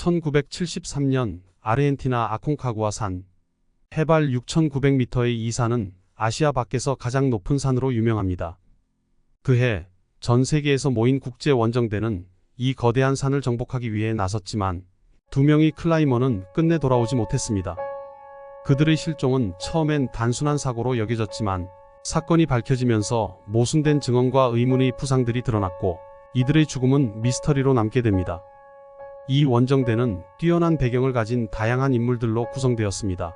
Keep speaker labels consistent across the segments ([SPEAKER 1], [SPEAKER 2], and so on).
[SPEAKER 1] 1973년 아르헨티나 아콘카구아 산. 해발 6,900m의 이 산은 아시아 밖에서 가장 높은 산으로 유명합니다. 그해 전 세계에서 모인 국제 원정대는 이 거대한 산을 정복하기 위해 나섰지만 두 명의 클라이머는 끝내 돌아오지 못했습니다. 그들의 실종은 처음엔 단순한 사고로 여겨졌지만 사건이 밝혀지면서 모순된 증언과 의문의 부상들이 드러났고 이들의 죽음은 미스터리로 남게 됩니다. 이 원정대는 뛰어난 배경을 가진 다양한 인물들로 구성되었습니다.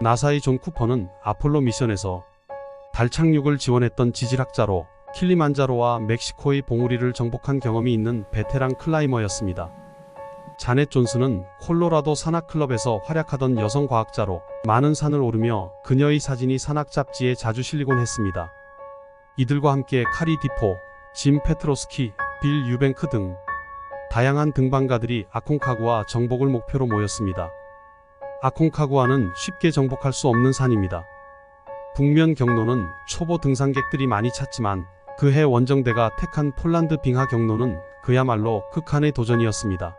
[SPEAKER 1] 나사의 존 쿠퍼는 아폴로 미션에서 달 착륙을 지원했던 지질학자로 킬리만자로와 멕시코의 봉우리를 정복한 경험이 있는 베테랑 클라이머였습니다. 자넷 존슨은 콜로라도 산악클럽에서 활약하던 여성 과학자로 많은 산을 오르며 그녀의 사진이 산악 잡지에 자주 실리곤 했습니다. 이들과 함께 카리 디포, 짐 페트로스키, 빌 유뱅크 등 다양한 등반가들이 아콘카구아 정복을 목표로 모였습니다. 아콘카구아는 쉽게 정복할 수 없는 산입니다. 북면 경로는 초보 등산객들이 많이 찾지만 그해 원정대가 택한 폴란드 빙하 경로는 그야말로 극한의 도전이었습니다.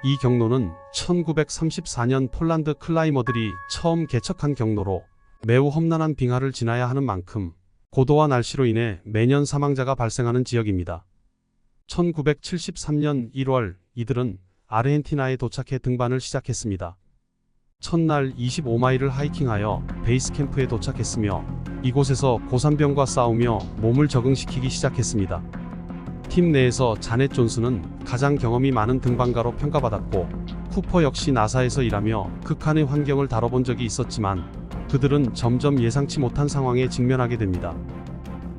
[SPEAKER 1] 이 경로는 1934년 폴란드 클라이머들이 처음 개척한 경로로 매우 험난한 빙하를 지나야 하는 만큼 고도와 날씨로 인해 매년 사망자가 발생하는 지역입니다. 1973년 1월 이들은 아르헨티나에 도착해 등반을 시작했습니다. 첫날 25마일을 하이킹하여 베이스 캠프에 도착했으며 이곳에서 고산병과 싸우며 몸을 적응시키기 시작했습니다. 팀 내에서 자넷 존슨은 가장 경험이 많은 등반가로 평가받았고 쿠퍼 역시 나사에서 일하며 극한의 환경을 다뤄본 적이 있었지만 그들은 점점 예상치 못한 상황에 직면하게 됩니다.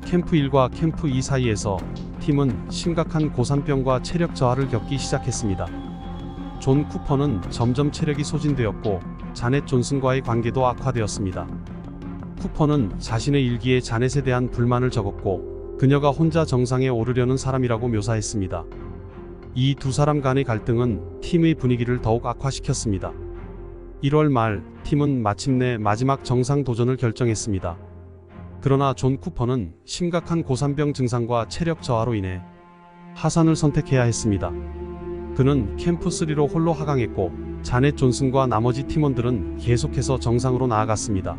[SPEAKER 1] 캠프 1과 캠프 2 사이에서 팀은 심각한 고산병과 체력 저하를 겪기 시작했습니다. 존 쿠퍼는 점점 체력이 소진되었고 자넷 존슨과의 관계도 악화되었습니다. 쿠퍼는 자신의 일기에 자넷에 대한 불만을 적었고 그녀가 혼자 정상에 오르려는 사람이라고 묘사했습니다. 이 두 사람 간의 갈등은 팀의 분위기를 더욱 악화시켰습니다. 1월 말 팀은 마침내 마지막 정상 도전을 결정했습니다. 그러나 존 쿠퍼는 심각한 고산병 증상과 체력 저하로 인해 하산을 선택해야 했습니다. 그는 캠프 3로 홀로 하강했고 자넷 존슨과 나머지 팀원들은 계속해서 정상으로 나아갔습니다.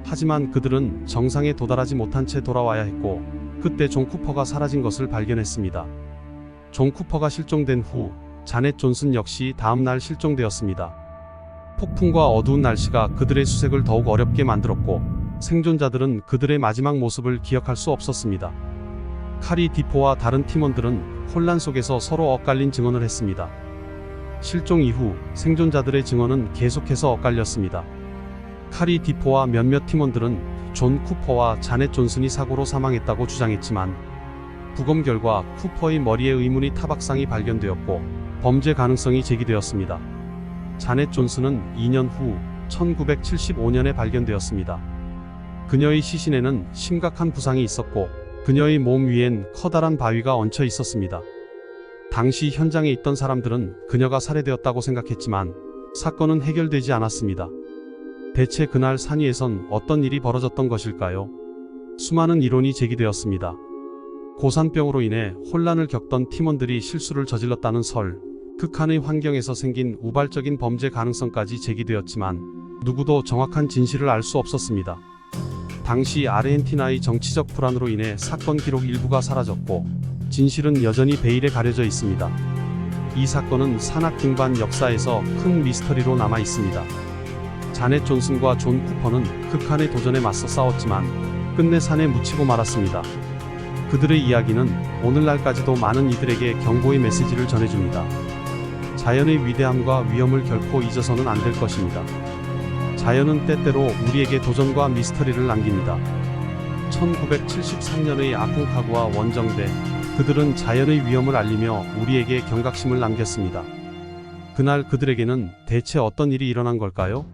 [SPEAKER 1] 하지만 그들은 정상에 도달하지 못한 채 돌아와야 했고 그때 존 쿠퍼가 사라진 것을 발견했습니다. 존 쿠퍼가 실종된 후 자넷 존슨 역시 다음날 실종되었습니다. 폭풍과 어두운 날씨가 그들의 수색을 더욱 어렵게 만들었고 생존자들은 그들의 마지막 모습을 기억할 수 없었습니다. 카리 디포와 다른 팀원들은 혼란 속에서 서로 엇갈린 증언을 했습니다. 실종 이후 생존자들의 증언은 계속해서 엇갈렸습니다. 카리 디포와 몇몇 팀원들은 존 쿠퍼와 자넷 존슨이 사고로 사망했다고 주장했지만 부검 결과 쿠퍼의 머리에 의문의 타박상이 발견되었고 범죄 가능성이 제기되었습니다. 자넷 존슨은 2년 후 1975년에 발견되었습니다. 그녀의 시신에는 심각한 부상이 있었고 그녀의 몸 위엔 커다란 바위가 얹혀 있었습니다. 당시 현장에 있던 사람들은 그녀가 살해되었다고 생각했지만 사건은 해결되지 않았습니다. 대체 그날 산 위에선 어떤 일이 벌어졌던 것일까요? 수많은 이론이 제기되었습니다. 고산병으로 인해 혼란을 겪던 팀원들이 실수를 저질렀다는 설, 극한의 환경에서 생긴 우발적인 범죄 가능성까지 제기되었지만 누구도 정확한 진실을 알 수 없었습니다. 당시 아르헨티나의 정치적 불안으로 인해 사건 기록 일부가 사라졌고 진실은 여전히 베일에 가려져 있습니다. 이 사건은 산악 등반 역사에서 큰 미스터리로 남아 있습니다. 자넷 존슨과 존 쿠퍼는 극한의 도전에 맞서 싸웠지만 끝내 산에 묻히고 말았습니다. 그들의 이야기는 오늘날까지도 많은 이들에게 경고의 메시지를 전해줍니다. 자연의 위대함과 위험을 결코 잊어서는 안 될 것입니다. 자연은 때때로 우리에게 도전과 미스터리를 남깁니다. 1973년의 아콘카구아 원정대, 그들은 자연의 위험을 알리며 우리에게 경각심을 남겼습니다. 그날 그들에게는 대체 어떤 일이 일어난 걸까요?